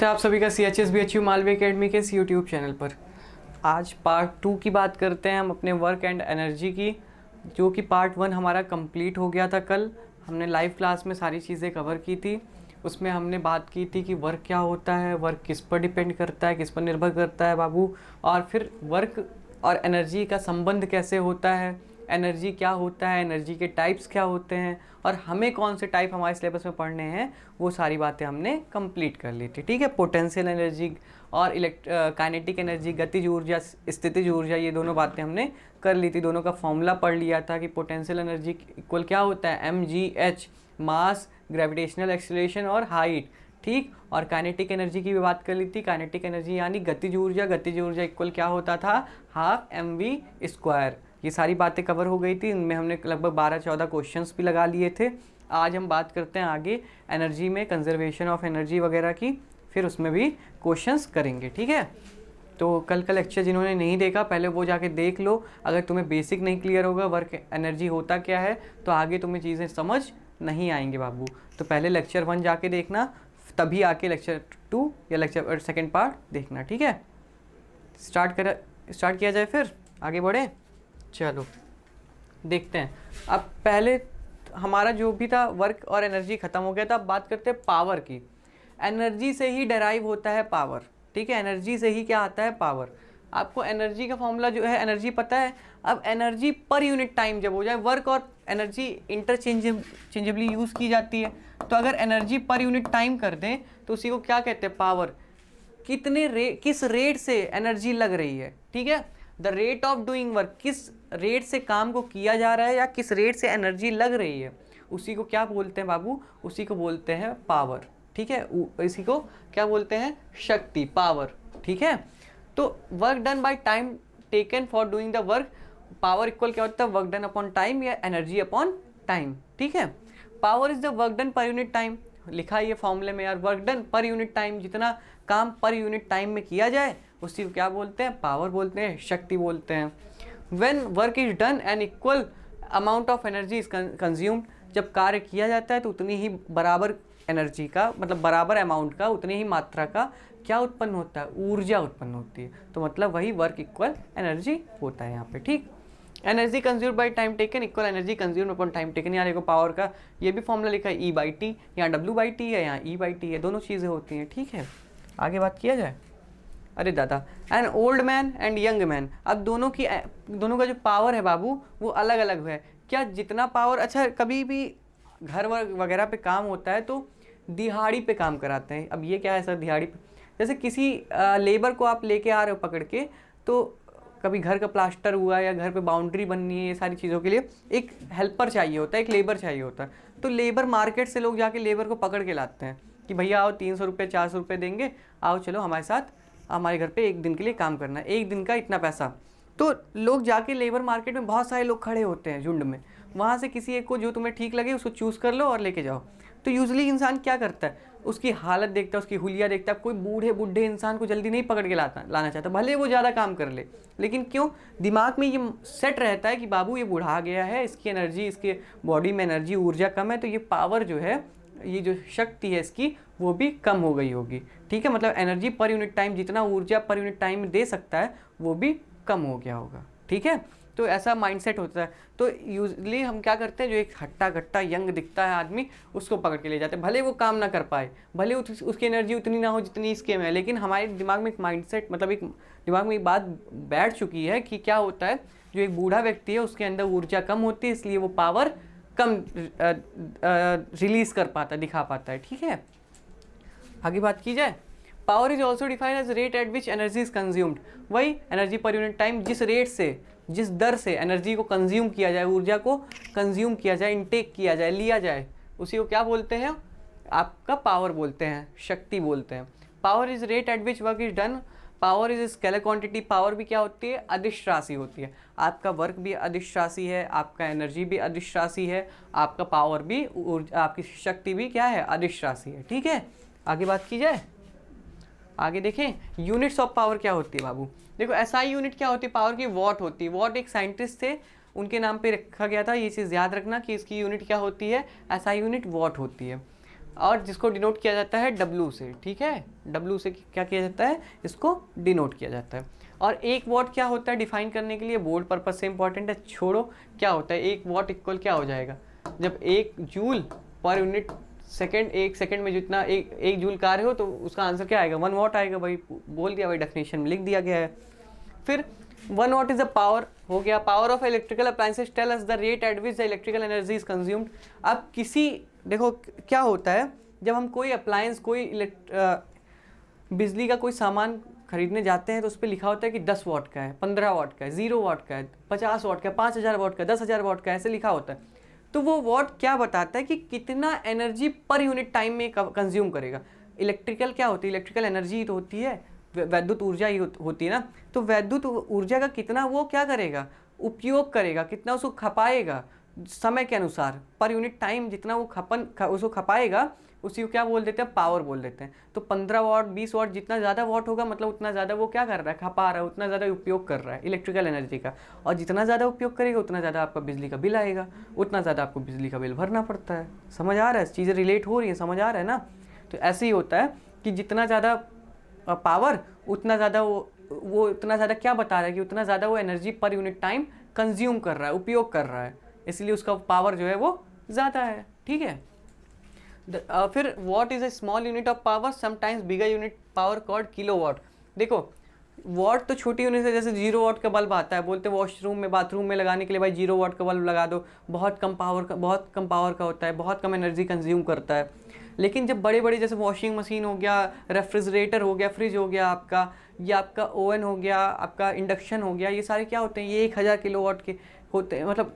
था आप सभी का CHSBHU मालवी एकेडमी के इस यूट्यूब चैनल पर। आज पार्ट 2 की बात करते हैं हम अपने वर्क एंड एनर्जी की, जो कि पार्ट 1 हमारा कंप्लीट हो गया था। कल हमने लाइव क्लास में सारी चीज़ें कवर की थी। उसमें हमने बात की थी कि वर्क क्या होता है, वर्क किस पर डिपेंड करता है, किस पर निर्भर करता है बाबू, और फिर वर्क और एनर्जी का संबंध कैसे होता है, एनर्जी क्या होता है, एनर्जी के टाइप्स क्या होते हैं और हमें कौन से टाइप हमारे सिलेबस में पढ़ने हैं, वो सारी बातें हमने कंप्लीट कर ली थी। ठीक है, पोटेंशियल एनर्जी और काइनेटिक एनर्जी, गतिज ऊर्जा, स्थितिज ऊर्जा, ये दोनों बातें हमने कर ली थी। दोनों का फॉर्मूला पढ़ लिया था कि पोटेंशियल एनर्जी इक्वल क्या होता है, mgh, मास, ग्रेविटेशनल एक्सीलरेशन और हाइट। ठीक, और काइनेटिक एनर्जी की भी बात कर ली थी। काइनेटिक एनर्जी यानी गतिज ऊर्जा, गतिज ऊर्जा इक्वल क्या होता था, हाफ mv²। ये सारी बातें कवर हो गई थी। इनमें हमने लगभग 12-14 क्वेश्चंस भी लगा लिए थे। आज हम बात करते हैं आगे एनर्जी में कंजर्वेशन ऑफ एनर्जी वगैरह की, फिर उसमें भी क्वेश्चंस करेंगे। ठीक है, तो कल का लेक्चर जिन्होंने नहीं देखा पहले वो जाके देख लो। अगर तुम्हें बेसिक नहीं क्लियर होगा वर्क एनर्जी होता क्या है, तो आगे तुम्हें चीज़ें समझ नहीं आएंगे बाबू। तो पहले लेक्चर 1 जाके देखना, तभी आके लेक्चर 2 या लेक्चर सेकेंड पार्ट देखना। ठीक है, स्टार्ट किया जाए, फिर आगे बढ़े। चलो देखते हैं। अब पहले हमारा जो भी था वर्क और एनर्जी ख़त्म हो गया था। अब बात करते हैं पावर की। एनर्जी से ही डेराइव होता है पावर। ठीक है, एनर्जी से ही क्या आता है, पावर। आपको एनर्जी का फॉर्मूला जो है, एनर्जी पता है। अब एनर्जी पर यूनिट टाइम जब हो जाए, वर्क और एनर्जी इंटरचेंजेबली यूज़ की जाती है, तो अगर एनर्जी पर यूनिट टाइम कर दें तो उसी को क्या कहते हैं, पावर। किस रेट से एनर्जी लग रही है। ठीक है, the rate of doing work, किस रेट से काम को किया जा रहा है या किस रेट से एनर्जी लग रही है, उसी को क्या बोलते हैं बाबू, उसी को बोलते हैं पावर। ठीक है, इसी को क्या बोलते हैं, शक्ति, पावर। ठीक है, तो work done by time taken for doing the work, power equal क्या होता है, वर्क डन अपॉन टाइम या एनर्जी अपॉन टाइम। ठीक है, power is the work done पर यूनिट टाइम। लिखा है ये फॉर्मूले में यार, वर्क डन पर यूनिट टाइम, जितना काम पर यूनिट टाइम में किया जाए उसी को क्या बोलते हैं, पावर बोलते हैं, शक्ति बोलते हैं। When work is done an equal amount of energy is consumed, जब कार्य किया जाता है तो उतनी ही बराबर एनर्जी का, मतलब बराबर अमाउंट का, उतनी ही मात्रा का क्या उत्पन्न होता है, ऊर्जा उत्पन्न होती है। तो मतलब वही वर्क इक्वल एनर्जी होता है यहाँ पे। ठीक, energy consumed by time taken equal energy consumed upon time taken. यहाँ देखो पावर का ये भी फॉर्मूला लिखा है, E/T, यहाँ W/T है, यहाँ E/T है, दोनों चीज़ें होती हैं। ठीक है, आगे बात किया जाए। अरे दादा, an old man and young man, अब दोनों का जो पावर है बाबू वो अलग अलग है। क्या जितना पावर, अच्छा कभी भी घर वगैरह पे काम होता है तो दिहाड़ी पे काम कराते हैं। अब ये क्या है सर, दिहाड़ी पे, जैसे किसी लेबर को आप लेके आ रहे हो पकड़ के, तो कभी घर का प्लास्टर हुआ या घर पे बाउंड्री बननी है, ये सारी चीज़ों के लिए एक हेल्पर चाहिए होता है, एक लेबर चाहिए होता है। तो लेबर मार्केट से लोग जाके लेबर को पकड़ के लाते हैं कि भैया आओ, 300 रुपये 400 रुपये देंगे, आओ चलो हमारे साथ, हमारे घर पे एक दिन के लिए काम करना है, एक दिन का इतना पैसा। तो लोग जाके लेबर मार्केट में बहुत सारे लोग खड़े होते हैं झुंड में, वहाँ से किसी एक को जो तुम्हें ठीक लगे उसको चूज़ कर लो और लेके जाओ। तो यूजुअली इंसान क्या करता है, उसकी हालत देखता है, उसकी हुलिया देखता है। कोई बूढ़े इंसान को जल्दी नहीं पकड़ के लाना चाहता, भले वो ज़्यादा काम कर ले, लेकिन क्यों, दिमाग में ये सेट रहता है कि बाबू ये बूढ़ा गया है, इसकी एनर्जी, इसके बॉडी में एनर्जी, ऊर्जा कम है, तो ये पावर जो है, ये जो शक्ति है इसकी, वो भी कम हो गई होगी। ठीक है, मतलब एनर्जी पर यूनिट टाइम, जितना ऊर्जा पर यूनिट टाइम में दे सकता है वो भी कम हो गया होगा। ठीक है, तो ऐसा माइंडसेट होता है। तो यूजली हम क्या करते हैं, जो एक हट्टा कट्टा यंग दिखता है आदमी, उसको पकड़ के ले जाते हैं, भले वो काम ना कर पाए, भले उसकी एनर्जी उतनी ना हो जितनी इसके में है, लेकिन हमारे दिमाग में एक माइंडसेट, मतलब एक दिमाग में एक बात बैठ चुकी है कि क्या होता है, जो एक बूढ़ा व्यक्ति है उसके अंदर ऊर्जा कम होती है, इसलिए वो पावर कम रिलीज कर पाता है, दिखा पाता है। ठीक है, आगे बात की जाए। Power is also defined as rate at which energy is consumed. वही एनर्जी पर यूनिट टाइम, जिस रेट से, जिस दर से एनर्जी को कंज्यूम किया जाए, ऊर्जा को कंज्यूम किया जाए, इनटेक किया जाए, लिया जाए, उसी को क्या बोलते हैं, आपका पावर बोलते हैं, शक्ति बोलते हैं। Power is rate at which work is done. Power is scalar quantity. Power भी क्या होती है, अदिश राशि होती है। आपका वर्क भी अदिश राशि है, आपका एनर्जी भी अदिश राशि है, आपका पावर भी, आपकी शक्ति भी क्या है, अदिश राशि है। ठीक है, आगे बात की जाए। आगे देखें, यूनिट्स ऑफ पावर क्या होती है बाबू। देखो SI यूनिट क्या होती है पावर की, वॉट होती है। वॉट एक साइंटिस्ट थे, उनके नाम पे रखा गया था, ये चीज़ याद रखना कि इसकी यूनिट क्या होती है, SI यूनिट वॉट होती है। और जिसको डिनोट किया जाता है W से, ठीक है, W से क्या किया जाता है, इसको डिनोट किया जाता है। और 1 वॉट क्या होता है डिफाइन करने के लिए, बोर्ड पर्पज से इंपॉर्टेंट है, छोड़ो क्या होता है 1 वॉट इक्वल क्या हो जाएगा, जब 1 joule per unit second, 1 second में जितना एक जूल कार्य हो तो उसका आंसर क्या आएगा, 1 वॉट आएगा। भाई बोल दिया, भाई डेफिनेशन में लिख दिया गया है। फिर 1 वॉट इज अ पावर हो गया, power of electrical appliances tell us the rate at which the electrical energy is consumed. अब किसी, देखो क्या होता है जब हम कोई अप्लायंस, कोई बिजली का कोई सामान खरीदने जाते हैं तो उस पर लिखा होता है कि 10 वॉट का है, 15 वॉट का है, 0 वॉट का है, 50 वॉट का है, 5000 वॉट का, 10,000 वॉट का, ऐसे लिखा होता है। तो वो वॉट क्या बताता है कि कितना एनर्जी पर यूनिट टाइम में कंज्यूम करेगा। इलेक्ट्रिकल क्या होती है, इलेक्ट्रिकल एनर्जी तो होती है, वैद्युत ऊर्जा ही होती है ना, तो वैद्युत ऊर्जा का कितना वो क्या करेगा, उपयोग करेगा, कितना उसको खपाएगा समय के अनुसार, पर यूनिट टाइम जितना वो उसको खपाएगा उसी को क्या बोल देते हैं, पावर बोल देते हैं। तो 15 वॉट 20 वॉट जितना ज़्यादा वॉट होगा मतलब उतना ज़्यादा वो क्या कर रहा है, खपा रहा है, उतना ज़्यादा उपयोग कर रहा है इलेक्ट्रिकल एनर्जी का। और जितना ज़्यादा उपयोग करेगा उतना ज़्यादा आपका बिजली का बिल आएगा, उतना ज़्यादा आपको बिजली का बिल भरना पड़ता है। समझ आ रहा है, चीज़ें रिलेट हो रही है, समझ आ रहा है ना। तो ऐसे ही होता है कि जितना ज़्यादा पावर उतना ज़्यादा वो उतना ज़्यादा क्या बता रहा है कि उतना ज़्यादा वो energy per unit time consume कर रहा है, उपयोग कर रहा है, इसलिए उसका पावर जो है वो ज़्यादा है, ठीक है। फिर what is a small unit of power, sometimes bigger unit power called kilowatt. देखो वॉट तो छोटी यूनिट है, जैसे 0 वॉट का बल्ब आता है, बोलते हैं वॉशरूम में बाथरूम में लगाने के लिए भाई 0 वॉट का बल्ब लगा दो, बहुत कम पावर का होता है, बहुत कम एनर्जी कंज्यूम करता है। लेकिन जब बड़े बड़े जैसे वॉशिंग मशीन हो गया, रेफ्रिजरेटर हो गया, फ्रिज हो गया आपका, या आपका ओवन हो गया, आपका इंडक्शन हो गया, ये सारे क्या होते हैं, ये 1000 किलोवाट के होते हैं, मतलब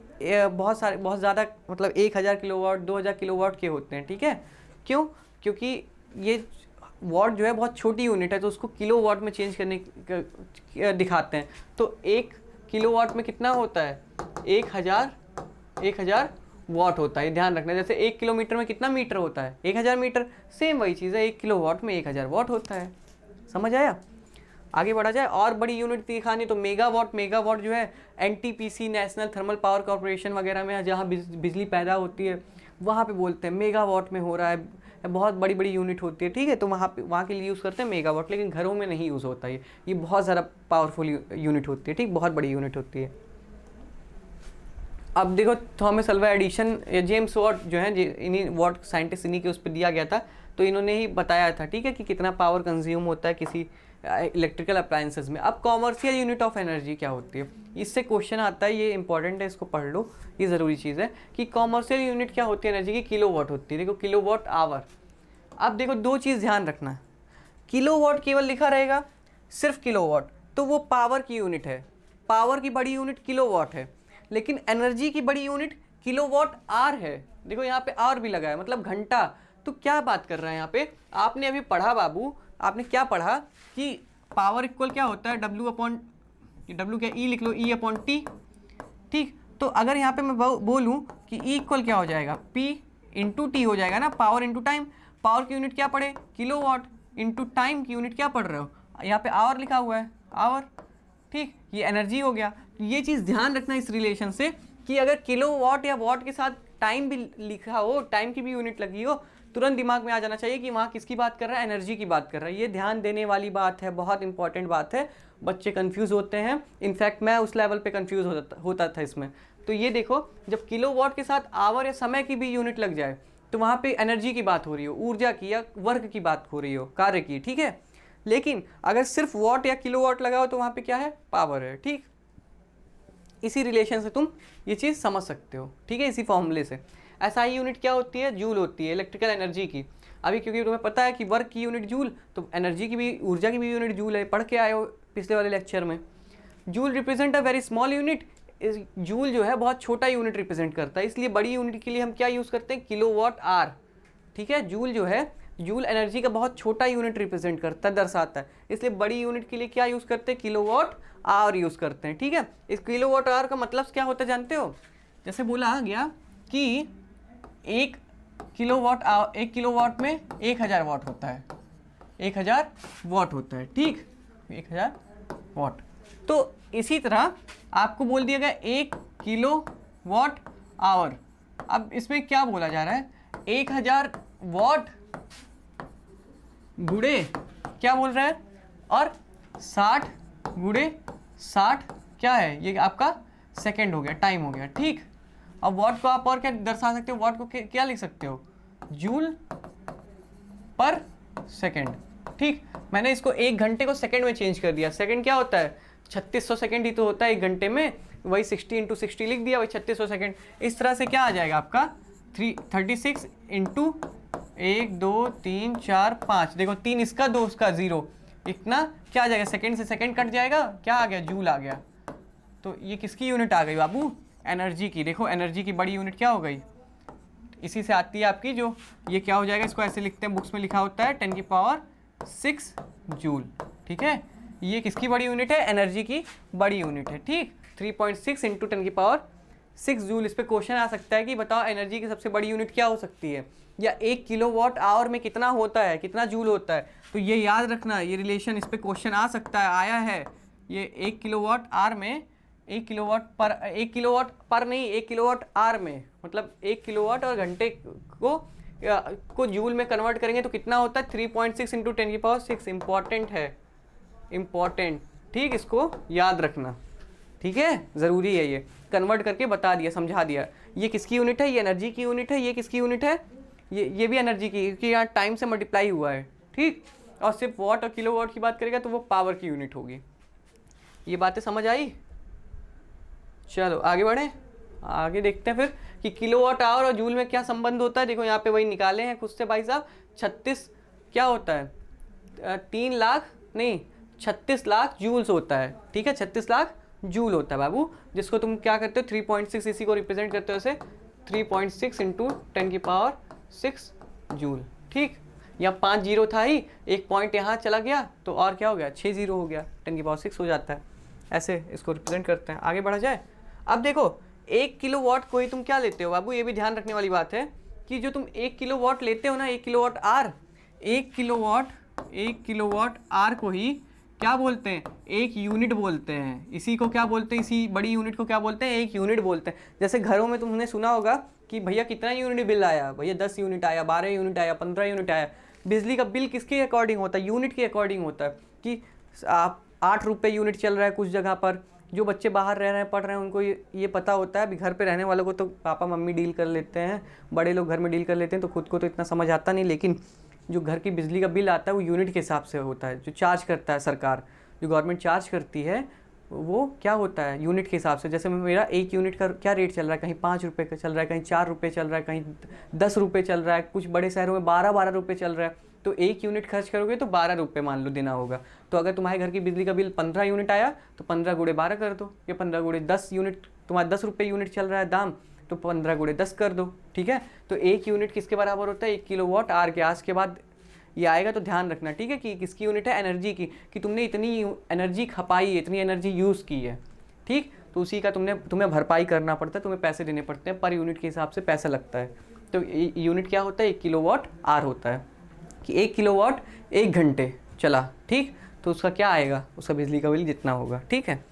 बहुत ज़्यादा, मतलब 1000 किलोवाट 2000 किलोवाट के होते हैं, ठीक है। क्यों, क्योंकि ये वॉट जो है बहुत छोटी यूनिट है तो उसको किलोवाट में चेंज करने दिखाते हैं। तो 1 किलोवाट में कितना होता है, 1000 वॉट होता है, ध्यान रखना। जैसे 1 किलोमीटर में कितना मीटर होता है, 1000 मीटर, सेम वही चीज़ है, 1 किलोवाट में 1000 वॉट होता है। समझ आया, आगे बढ़ा जाए। और बड़ी यूनिट दिखानी तो मेगावाट जो है NTPC, national thermal power corporation वगैरह में जहाँ बिजली पैदा होती है वहाँ पे बोलते हैं मेगावाट में हो रहा है, बहुत बड़ी बड़ी यूनिट होती है, ठीक है। तो वहाँ के लिए यूज़ करते हैं मेगावाट, लेकिन घरों में नहीं यूज़ होता ये बहुत ज़्यादा पावरफुल यूनिट होती है, ठीक, बहुत बड़ी यूनिट होती है। अब देखो थॉमस अल्वा एडिशन या जेम्स वॉट जो है, इन्हीं वॉट साइंटिस्ट इन्हीं के उस पर दिया गया था, तो इन्होंने ही बताया था, ठीक है, कि कितना पावर कंज्यूम होता है किसी इलेक्ट्रिकल अप्लायंसेस में। अब कॉमर्शियल यूनिट ऑफ एनर्जी क्या होती है, इससे क्वेश्चन आता है, ये इंपॉर्टेंट है, इसको पढ़ लो, ये ज़रूरी चीज़ है कि कॉमर्शियल यूनिट क्या होती है एनर्जी की, किलोवाट होती है। देखो किलोवाट आवर। अब देखो दो चीज़ ध्यान रखना है, किलोवाट केवल लिखा रहेगा सिर्फ किलोवाट तो वो पावर की यूनिट है, पावर की बड़ी यूनिट किलोवाट है, लेकिन एनर्जी की बड़ी यूनिट किलोवाट आवर है। देखो यहाँ पे आवर भी लगा है, मतलब घंटा। तो क्या बात कर रहा है यहाँ पे, आपने अभी पढ़ा बाबू, आपने क्या पढ़ा कि पावर इक्वल क्या होता है, W क्या, E लिख लो, E/T, ठीक। तो अगर यहाँ पे मैं बोलूँ कि E इक्वल क्या हो जाएगा, P/T हो जाएगा ना, पावर इंटू टाइम। पावर की यूनिट क्या पढ़े, किलोवाट, इंटू टाइम की यूनिट क्या पढ़ रहे हो, यहाँ पे आवर लिखा हुआ है, आवर, ठीक, ये एनर्जी हो गया। तो ये चीज़ ध्यान रखना इस रिलेशन से कि अगर किलोवाट या वॉट के साथ टाइम भी लिखा हो, टाइम की भी यूनिट लगी हो, तुरंत दिमाग में आ जाना चाहिए कि वहाँ किसकी बात कर रहा है, एनर्जी की बात कर रहा है। ये ध्यान देने वाली बात है, बहुत इंपॉर्टेंट बात है, बच्चे कंफ्यूज होते हैं, इनफैक्ट मैं उस लेवल पे कंफ्यूज होता था इसमें। तो ये देखो जब किलोवाट के साथ आवर या समय की भी यूनिट लग जाए तो वहाँ पे एनर्जी की बात हो रही हो, ऊर्जा की या वर्क की बात हो रही हो, कार्य की, ठीक है। लेकिन अगर सिर्फ वॉट या किलोवाट लगा हो तो वहाँ पे क्या है, पावर है, ठीक। इसी रिलेशन से तुम ये चीज़ समझ सकते हो, ठीक है, इसी फॉर्मूले से। एसआई यूनिट क्या होती है, जूल होती है, इलेक्ट्रिकल एनर्जी की। अभी क्योंकि तुम्हें पता है कि वर्क की यूनिट जूल, तो एनर्जी की भी, ऊर्जा की भी यूनिट जूल है, पढ़ के आए हो पिछले वाले लेक्चर में। Joule represent a very small unit, joule जो है बहुत छोटा यूनिट रिप्रेजेंट करता है, इसलिए बड़ी यूनिट के लिए हम क्या यूज़ करते हैं, किलोवाट आवर, ठीक है। जूल जो है, जूल एनर्जी का बहुत छोटा यूनिट रिप्रेजेंट करता है, दर्शाता है, इसलिए बड़ी यूनिट के लिए क्या यूज़ करते हैं, किलोवाट आवर यूज़ करते हैं, ठीक है। इस किलोवाट आवर का मतलब क्या होता है जानते हो, जैसे बोला गया कि 1 किलोवाट में 1000 वाट होता है, 1000 वाट होता है, ठीक, 1000 वाट। तो इसी तरह आपको बोल दिया गया 1 किलोवाट आवर। अब इसमें क्या बोला जा रहा है, 1000 वॉट गुणे क्या बोल रहा है, और 60 गुणे 60 क्या है, ये आपका सेकेंड हो गया, टाइम हो गया। ठीक, अब वॉट को आप और क्या दर्शा सकते हो, वॉट को क्या लिख सकते हो, जूल पर सेकेंड। ठीक, मैंने इसको 1 घंटे को सेकेंड में चेंज कर दिया। सेकेंड क्या होता है, 3600 सेकेंड ही तो होता है 1 घंटे में, वही 60 × 60 लिख दिया, वही 3600 सेकेंड। इस तरह से क्या आ जाएगा आपका 36 × 1 2 3 4 5, देखो 3 इसका 2 उसका 0, इतना क्या आ जाएगा, सेकेंड से सेकेंड कट जाएगा, क्या आ गया, जूल आ गया। तो ये किसकी यूनिट आ गई बाबू, एनर्जी की। देखो एनर्जी की बड़ी यूनिट क्या हो गई, इसी से आती है आपकी जो, ये क्या हो जाएगा, इसको ऐसे लिखते हैं, बुक्स में लिखा होता है 10⁶ जूल। ठीक है, ये किसकी बड़ी यूनिट है, एनर्जी की बड़ी यूनिट है। ठीक, 3.6 × 10⁶ जूल। इस पे क्वेश्चन आ सकता है कि बताओ एनर्जी की सबसे बड़ी यूनिट क्या हो सकती है, या 1 किलोवाट आवर में कितना होता है, कितना जूल होता है। तो ये याद रखना, ये रिलेशन, इस पे क्वेश्चन आ सकता है, आया है। ये 1 किलोवाट आवर में 1 किलोवाट पर नहीं, 1 किलोवाट आवर में, मतलब 1 किलोवाट और घंटे को जूल में कन्वर्ट करेंगे तो कितना होता है, 3.6 × 10⁶। इंपॉर्टेंट है, इंपॉर्टेंट। ठीक, इसको याद रखना, ठीक है, ज़रूरी है। ये कन्वर्ट करके बता दिया, समझा दिया। ये किसकी यूनिट है, ये एनर्जी की यूनिट है। ये किसकी यूनिट है, ये भी एनर्जी की, क्योंकि यहाँ टाइम से मल्टीप्लाई हुआ है। ठीक, और सिर्फ वॉट और किलोवाट की बात करेगा तो वो पावर की यूनिट होगी। ये बातें समझ आई। चलो आगे बढ़ें, आगे देखते हैं फिर कि किलोवाट आवर और जूल में क्या संबंध होता है। देखो यहाँ पे वही निकाले हैं खुद से भाई साहब। 36 क्या होता है, 36 लाख जूल्स होता है। ठीक है, 36 लाख जूल होता है बाबू, जिसको तुम क्या करते हो 3.6, इसी को रिप्रेजेंट करते हो ऐसे 3.6 × 10⁶ जूल। ठीक, यहाँ 5 जीरो था ही, एक पॉइंट यहाँ चला गया तो और क्या हो गया, 6 जीरो हो गया, 10⁶ हो जाता है। ऐसे इसको रिप्रेजेंट करते हैं। आगे बढ़ा जाए। अब देखो 1 किलोवाट को ही तुम क्या लेते हो बाबू, ये भी ध्यान रखने वाली बात है कि जो तुम 1 किलोवाट लेते हो ना, 1 किलोवाट आर, 1 किलोवाट आर को ही क्या बोलते हैं, एक यूनिट बोलते हैं। इसी को क्या बोलते हैं, इसी बड़ी यूनिट को क्या बोलते हैं, एक यूनिट बोलते हैं। जैसे घरों में तुमने सुना होगा कि भैया कितना यूनिट बिल आया, भैया 10 यूनिट आया, 12 यूनिट आया, 15 यूनिट आया। बिजली का बिल किसके अकॉर्डिंग होता है, यूनिट के अकॉर्डिंग होता है। कि आप 8 रुपये यूनिट चल रहा है कुछ जगह पर। जो बच्चे बाहर रह रहे हैं, पढ़ रहे हैं, उनको ये पता होता है। अभी घर पे रहने वालों को तो पापा मम्मी डील कर लेते हैं, बड़े लोग घर में डील कर लेते हैं, तो खुद को तो इतना समझ आता नहीं। लेकिन जो घर की बिजली का बिल आता है वो यूनिट के हिसाब से होता है। जो चार्ज करता है सरकार, जो गवर्नमेंट चार्ज करती है, वो क्या होता है, यूनिट के हिसाब से। जैसे मेरा 1 यूनिट का क्या रेट चल रहा है, कहीं 5 रुपये का चल रहा है, कहीं 4 रुपये चल रहा है, कहीं 10 रुपये चल रहा है, कुछ बड़े शहरों में 12 रुपये चल रहा है। तो 1 यूनिट खर्च करोगे तो 12 रुपये मान लो देना होगा। तो अगर तुम्हारे घर की बिजली का बिल 15 यूनिट आया तो 15 × 12 कर दो, या 15 × 10 यूनिट, तुम्हारा 10 रुपये यूनिट चल रहा है दाम, तो 15 × 10 कर दो। ठीक है, तो 1 यूनिट किसके बराबर होता है, 1 किलोवाट आवर के। आज के बाद ये आएगा तो ध्यान रखना, ठीक है, कि किसकी यूनिट है, एनर्जी की, कि तुमने इतनी एनर्जी खपाई है, इतनी एनर्जी यूज़ की है। ठीक, तो उसी का तुम्हें भरपाई करना पड़ता है, तुम्हें पैसे देने पड़ते हैं, पर यूनिट के हिसाब से पैसा लगता है। तो यूनिट क्या होता है, 1 किलोवाट आवर होता है, कि 1 किलोवाट 1 घंटे चला। ठीक, तो उसका क्या आएगा, उसका बिजली का बिल जितना होगा। ठीक है,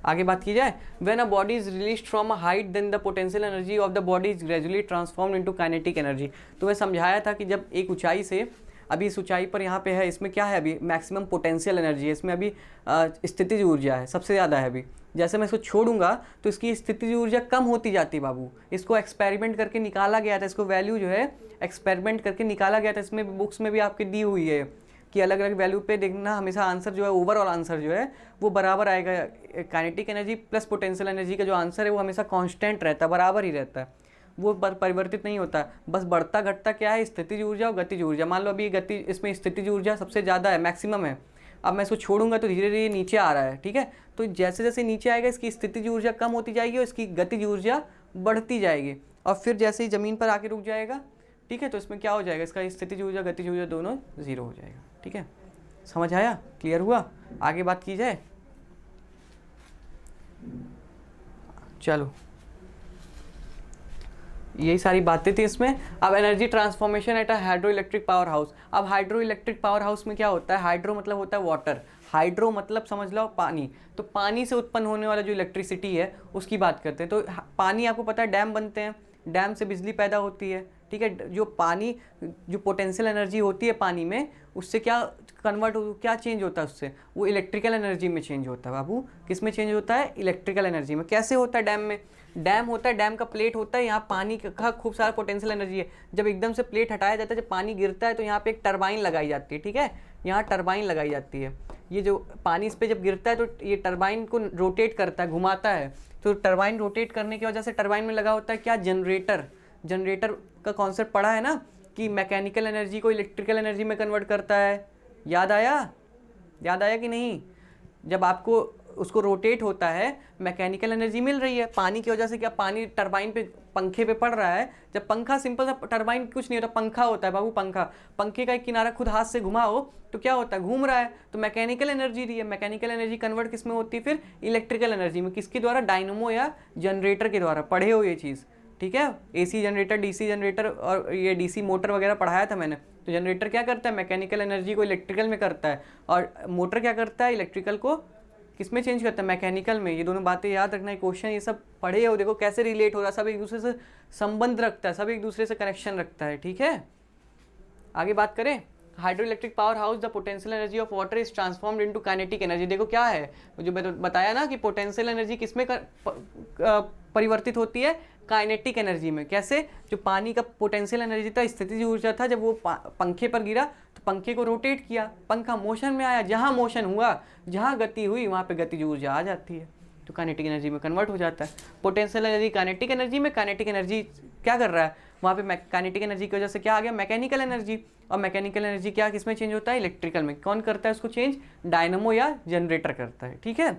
आगे बात की जाए। When a body is released from a height then the potential energy of the body is gradually transformed into kinetic energy. तो मैं समझाया था कि जब एक ऊंचाई से, अभी इस ऊंचाई पर यहाँ पे है, इसमें क्या है, अभी मैक्सिमम पोटेंशियल एनर्जी है, इसमें अभी स्थितिज ऊर्जा है, सबसे ज़्यादा है अभी। जैसे मैं इसको छोड़ूंगा तो इसकी स्थितिज ऊर्जा कम होती जाती है बाबू। इसको एक्सपेरिमेंट करके निकाला गया था, इसको वैल्यू जो है एक्सपेरिमेंट करके निकाला गया था। इसमें बुक्स में भी आपके दी हुई है कि अलग अलग वैल्यू पे देखना, हमेशा आंसर जो है, ओवरऑल आंसर जो है वो बराबर आएगा। Kinetic energy plus potential energy का जो आंसर है वो हमेशा कांस्टेंट रहता है, बराबर ही रहता है, वो परिवर्तित नहीं होता। बस बढ़ता घटता क्या है, स्थितिज ऊर्जा और गतिज ऊर्जा। मान लो अभी इसमें स्थितिज ऊर्जा सबसे ज़्यादा है, मैक्सिमम है। अब मैं इसको छोड़ूंगा तो धीरे धीरे नीचे आ रहा है। ठीक है, तो जैसे जैसे नीचे आएगा इसकी स्थितिज ऊर्जा कम होती जाएगी और इसकी गतिज ऊर्जा बढ़ती जाएगी, और फिर जैसे ही ज़मीन पर आके रुक जाएगा, ठीक है, तो इसमें क्या हो जाएगा, इसका स्थितिज ऊर्जा गतिज ऊर्जा दोनों 0 हो जाएगा। ठीक है, समझ आया, क्लियर हुआ। आगे बात की जाए। चलो, यही सारी बातें थी इसमें। अब energy transformation at a hydro electric power house. अब हाइड्रो इलेक्ट्रिक पावर हाउस में क्या होता है, हाइड्रो मतलब होता है वाटर, हाइड्रो मतलब समझ लो पानी। तो पानी से उत्पन्न होने वाला जो इलेक्ट्रिसिटी है उसकी बात करते हैं। तो पानी, आपको पता है डैम बनते हैं, डैम से बिजली पैदा होती है। ठीक है। जो पानी, जो पोटेंशियल एनर्जी होती है पानी में, उससे क्या क्या चेंज होता है उससे, वो इलेक्ट्रिकल एनर्जी में चेंज होता है बाबू। किस में चेंज होता है? इलेक्ट्रिकल एनर्जी में। कैसे होता है? डैम में, डैम होता है, डैम का प्लेट होता है, यहाँ पानी का खूब सारा पोटेंशियल एनर्जी है। जब एकदम से प्लेट हटाया जाता है, जब पानी गिरता है, तो यहाँ पे एक टरबाइन लगाई जाती है, ठीक है, यहाँ टरबाइन लगाई जाती है। ये जो पानी इस पर जब गिरता है तो ये टरबाइन को रोटेट करता है, घुमाता है। तो टरबाइन रोटेट करने की वजह से टरबाइन में लगा होता है क्या? जनरेटर। जनरेटर का कॉन्सेप्ट पढ़ा है ना, कि मैकेनिकल एनर्जी को इलेक्ट्रिकल एनर्जी में कन्वर्ट करता है। याद आया? याद आया कि नहीं? जब आपको उसको रोटेट होता है, मैकेनिकल एनर्जी मिल रही है पानी की वजह से। क्या पानी टरबाइन पे, पंखे पे पड़ रहा है। जब पंखा, सिंपल सा टरबाइन कुछ नहीं होता, पंखा होता है बाबू, पंखा। पंखे का एक किनारा खुद हाथ से घुमाओ तो क्या होता है? घूम रहा है, तो मैकेनिकल एनर्जी दी है। मैकेनिकल एनर्जी कन्वर्ट किस में होती है फिर? इलेक्ट्रिकल एनर्जी में। किसके द्वारा? डायनमो या जनरेटर के द्वारा। पढ़े हो ये चीज़, ठीक है। एसी जनरेटर, डीसी जनरेटर और ये डीसी मोटर वगैरह पढ़ाया था मैंने। तो जनरेटर क्या करता है? मैकेनिकल एनर्जी को इलेक्ट्रिकल में करता है, और मोटर क्या करता है? इलेक्ट्रिकल को किस में चेंज करता है? मैकेनिकल में। ये दोनों बातें याद रखना है। क्वेश्चन ये सब पढ़े हो, देखो कैसे रिलेट हो रहा है, सब एक दूसरे से संबंध रखता है, सब एक दूसरे से कनेक्शन रखता है, ठीक है। आगे बात करें, hydro electric power house, the potential energy of water is transformed into kinetic energy. देखो क्या है, जो मैंने बताया ना कि पोटेंशियल एनर्जी किस में परिवर्तित होती है? काइनेटिक एनर्जी में। कैसे? जो पानी का पोटेंशियल एनर्जी था, स्थितिज ऊर्जा था, जब वो पंखे पर गिरा तो पंखे को रोटेट किया, पंखा मोशन में आया, जहाँ मोशन हुआ, जहाँ गति हुई, वहाँ पे गतिज ऊर्जा आ जाती है, तो काइनेटिक एनर्जी में कन्वर्ट हो जाता है। पोटेंशियल एनर्जी काइनेटिक एनर्जी में, काइनेटिक एनर्जी क्या कर रहा है वहाँ पे? काइनेटिक एनर्जी की वजह से क्या आ गया? Mechanical energy. और मैकेनिकल एनर्जी क्या किस में चेंज होता है? इलेक्ट्रिकल में। कौन करता है उसको चेंज? डायनमो या जनरेटर करता है, ठीक है।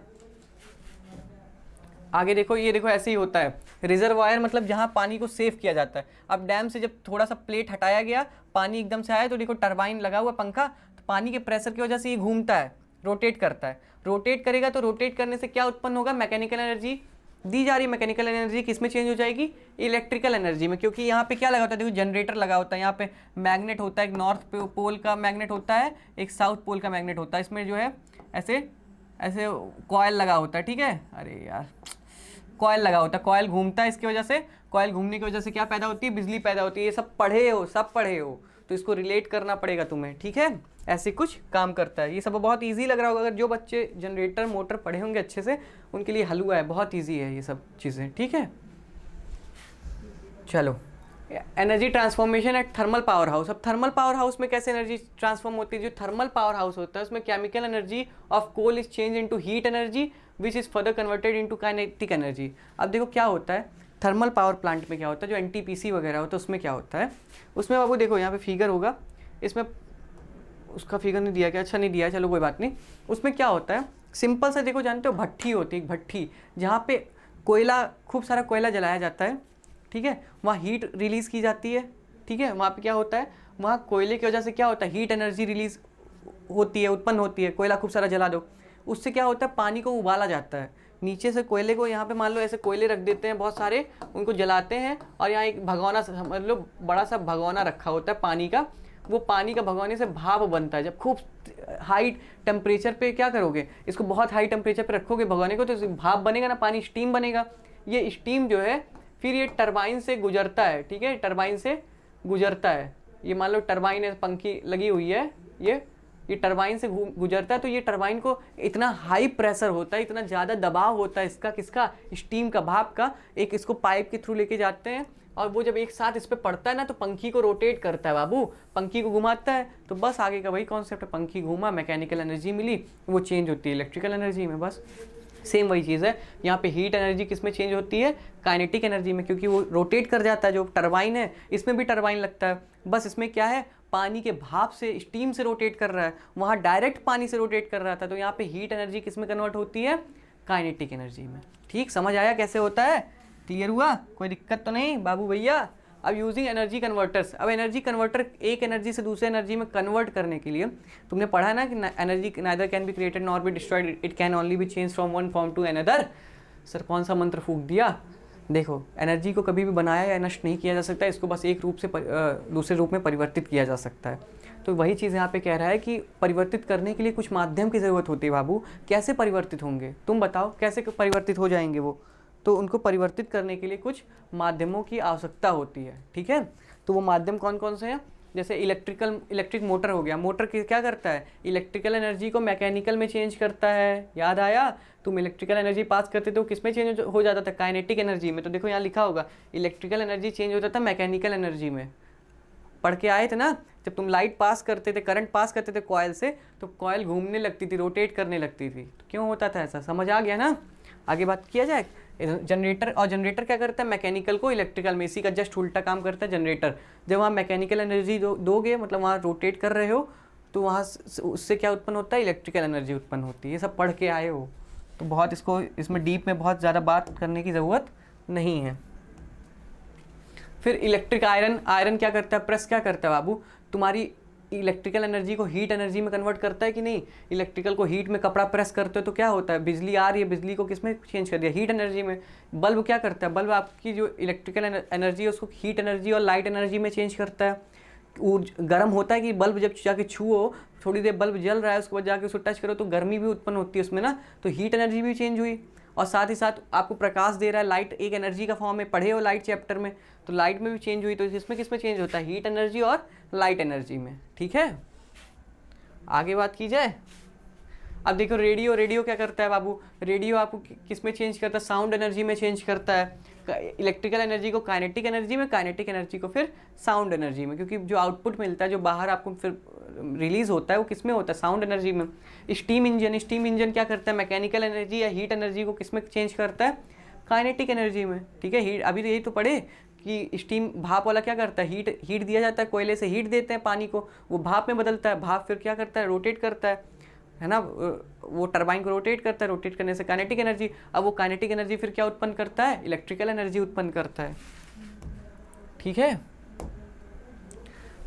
आगे देखो, ये देखो ऐसे ही होता है। रिजर्वायर मतलब जहाँ पानी को सेव किया जाता है। अब डैम से जब थोड़ा सा प्लेट हटाया गया, पानी एकदम से आया, तो देखो टरबाइन लगा हुआ पंखा, तो पानी के प्रेशर की वजह से ये घूमता है, रोटेट करता है। रोटेट करेगा तो रोटेट करने से क्या उत्पन्न होगा? मैकेनिकल एनर्जी दी जा रही है। मैकेनिकल एनर्जी किस में चेंज हो जाएगी? इलेक्ट्रिकल एनर्जी में, क्योंकि यहाँ पे क्या लगा होता है? देखो जनरेटर लगा होता है, यहाँ पे मैग्नेट होता है, एक नॉर्थ पोल का मैग्नेट होता है, एक साउथ पोल का मैग्नेट होता है। इसमें जो है ऐसे ऐसे कॉयल लगा होता है, ठीक है। अरे यार, कॉयल लगा होता है, कॉयल घूमता है, इसकी वजह से, कॉयल घूमने की वजह से क्या पैदा होती है? बिजली पैदा होती है। ये सब पढ़े हो, सब पढ़े हो, तो इसको रिलेट करना पड़ेगा तुम्हें, ठीक है। ऐसे कुछ काम करता है। ये सब बहुत इजी लग रहा होगा, अगर जो बच्चे जनरेटर मोटर पढ़े होंगे अच्छे से, उनके लिए हलवा है, बहुत इजी है ये सब चीज़ें, ठीक है। चलो, energy transformation at thermal power house. अब थर्मल पावर हाउस में कैसे एनर्जी ट्रांसफॉर्म होती है? जो थर्मल पावर हाउस होता है उसमें chemical energy of coal is change into heat energy which is further converted into kinetic energy. अब देखो क्या होता है थर्मल पावर प्लांट में, क्या होता है? जो एनटीपीसी वगैरह होता है उसमें क्या होता है? उसमें बाबू देखो यहाँ पे फिगर होगा, इसमें उसका फिगर नहीं दिया क्या? अच्छा नहीं दिया, चलो कोई बात नहीं। उसमें क्या होता है? सिंपल से देखो, जानते हो भट्ठी होती है, एक भट्ठी, जहाँ पे कोयला, खूब सारा कोयला जलाया जाता है, ठीक है। वहाँ हीट रिलीज़ की जाती है, ठीक है। वहाँ पे क्या होता है? वहाँ कोयले की वजह से क्या होता है? हीट एनर्जी रिलीज होती है, उत्पन्न होती है। कोयला खूब सारा जला दो, उससे क्या होता है? पानी को उबाला जाता है। नीचे से कोयले को यहाँ पे मान लो ऐसे कोयले रख देते हैं बहुत सारे, उनको जलाते हैं, और यहाँ एक भगोना, समझ लो बड़ा सा भगोना रखा होता है पानी का। वो पानी का भगोने से भाप बनता है। जब खूब हाई टेम्परेचर पे क्या करोगे? इसको बहुत हाई टेम्परेचर पे रखोगे भगोने को, तो भाप बनेगा ना, पानी स्टीम बनेगा। ये स्टीम जो है फिर ये टरबाइन से गुजरता है, ठीक है, टरबाइन से गुजरता है। ये मान लो टरबाइन है, पंखी लगी हुई है, ये टरबाइन से गुजरता है। तो ये टरबाइन को इतना हाई प्रेशर होता है, इतना ज़्यादा दबाव होता है इसका, किसका? स्टीम का, भाप का। एक इसको पाइप के थ्रू लेके जाते हैं, और वो जब एक साथ इस पर पड़ता है ना, तो पंखी को रोटेट करता है बाबू, पंखी को घुमाता है। तो बस आगे का वही कॉन्सेप्ट है, पंखी घूमा, मैकेनिकल एनर्जी मिली, वो चेंज होती है इलेक्ट्रिकल एनर्जी में। बस सेम वही चीज़ है। यहाँ पे हीट एनर्जी किस में चेंज होती है? काइनेटिक एनर्जी में, क्योंकि वो रोटेट कर जाता है। जो टरबाइन है, इसमें भी टरबाइन लगता है, बस इसमें क्या है? पानी के भाप से, स्टीम से रोटेट कर रहा है, वहाँ डायरेक्ट पानी से रोटेट कर रहा था। तो यहाँ पे हीट एनर्जी किस में कन्वर्ट होती है? काइनेटिक एनर्जी में। ठीक, समझ आया कैसे होता है? क्लियर हुआ? कोई दिक्कत तो नहीं बाबू भैया? अब यूजिंग एनर्जी कन्वर्टर्स। अब एनर्जी कन्वर्टर एक एनर्जी से दूसरे एनर्जी में कन्वर्ट करने के लिए तुमने पढ़ा ना कि energy neither can be created nor be destroyed, it can only be change from one form to another. Sir कौन सा मंत्र फूंक दिया? देखो, एनर्जी को कभी भी बनाया या नष्ट नहीं किया जा सकता, इसको बस एक रूप से दूसरे रूप में परिवर्तित किया जा सकता है। तो वही चीज़ यहाँ पे कह रहा है कि परिवर्तित करने के लिए कुछ माध्यम की ज़रूरत होती है बाबू। कैसे परिवर्तित होंगे तुम बताओ, कैसे परिवर्तित हो जाएंगे वो? तो उनको परिवर्तित करने के लिए कुछ माध्यमों की आवश्यकता होती है, ठीक है। तो वो माध्यम कौन कौन से हैं? जैसे इलेक्ट्रिक मोटर हो गया, मोटर क्या करता है? इलेक्ट्रिकल एनर्जी को मैकेनिकल में चेंज करता है। याद आया? तुम इलेक्ट्रिकल एनर्जी पास करते थे, किस में चेंज हो जाता था? काइनेटिक एनर्जी में। तो देखो यहाँ लिखा होगा इलेक्ट्रिकल एनर्जी चेंज होता था मैकेनिकल एनर्जी में। पढ़ के आए थे ना, जब तुम लाइट पास करते थे, करंट पास करते थे कॉयल से, तो कॉयल घूमने लगती थी, रोटेट करने लगती थी। तो क्यों होता था ऐसा? समझ आ गया ना? आगे बात किया जाए। जनरेटर, और जनरेटर क्या करता है? मैकेनिकल को इलेक्ट्रिकल में, इसी का जस्ट उल्टा काम करता है जनरेटर। जब वहाँ मैकेनिकल एनर्जी दोगे, मतलब वहाँ रोटेट कर रहे हो, तो वहाँ उससे क्या उत्पन्न होता है? इलेक्ट्रिकल एनर्जी उत्पन्न होती है। ये सब पढ़ के आए हो, तो बहुत इसमें डीप में बहुत ज़्यादा बात करने की ज़रूरत नहीं है। फिर इलेक्ट्रिक आयरन क्या करता है? प्रेस क्या करता है बाबू? तुम्हारी इलेक्ट्रिकल एनर्जी को हीट एनर्जी में कन्वर्ट करता है कि नहीं? इलेक्ट्रिकल को हीट में, कपड़ा प्रेस करते हो तो क्या होता है? बिजली आ रही है, बिजली को किस में चेंज कर दिया? हीट एनर्जी में। बल्ब क्या करता है? बल्ब आपकी जो इलेक्ट्रिकल एनर्जी है उसको हीट एनर्जी और लाइट एनर्जी में चेंज करता है। गर्म होता है कि बल्ब जब जाके छुओ, थोड़ी देर बल्ब जल रहा है, उसके बाद जाके उसको टच करो तो गर्मी भी उत्पन्न होती है उसमें ना, तो हीट एनर्जी भी चेंज हुई। और साथ ही साथ आपको प्रकाश दे रहा है, लाइट एक एनर्जी का फॉर्म में, पढ़े हो लाइट चैप्टर में, तो लाइट में भी चेंज हुई। तो इसमें किस में चेंज होता है? हीट एनर्जी और लाइट एनर्जी में। ठीक है, आगे बात की जाए। अब देखो रेडियो क्या करता है बाबू? रेडियो आपको किस में चेंज करता है? साउंड एनर्जी में चेंज करता है। इलेक्ट्रिकल एनर्जी को काइनेटिक एनर्जी में, काइनेटिक एनर्जी को फिर साउंड एनर्जी में, क्योंकि जो आउटपुट मिलता है, जो बाहर आपको फिर रिलीज होता है, वो किस में होता है? साउंड एनर्जी में। स्टीम इंजन क्या करता है? मैकेनिकल एनर्जी या हीट एनर्जी को किस में चेंज करता है? काइनेटिक एनर्जी में। ठीक है, हीट, अभी तो यही तो पढ़े कि स्टीम, भाप वाला क्या करता है? हीट दिया जाता है, कोयले से हीट देते हैं पानी को, वो भाप में बदलता है, भाप फिर क्या करता है? रोटेट करता है ना, वो टरबाइन को रोटेट करता है, रोटेट करने से काइनेटिक एनर्जी। अब वो काइनेटिक एनर्जी फिर क्या उत्पन्न करता है? इलेक्ट्रिकल एनर्जी उत्पन्न करता है। ठीक है,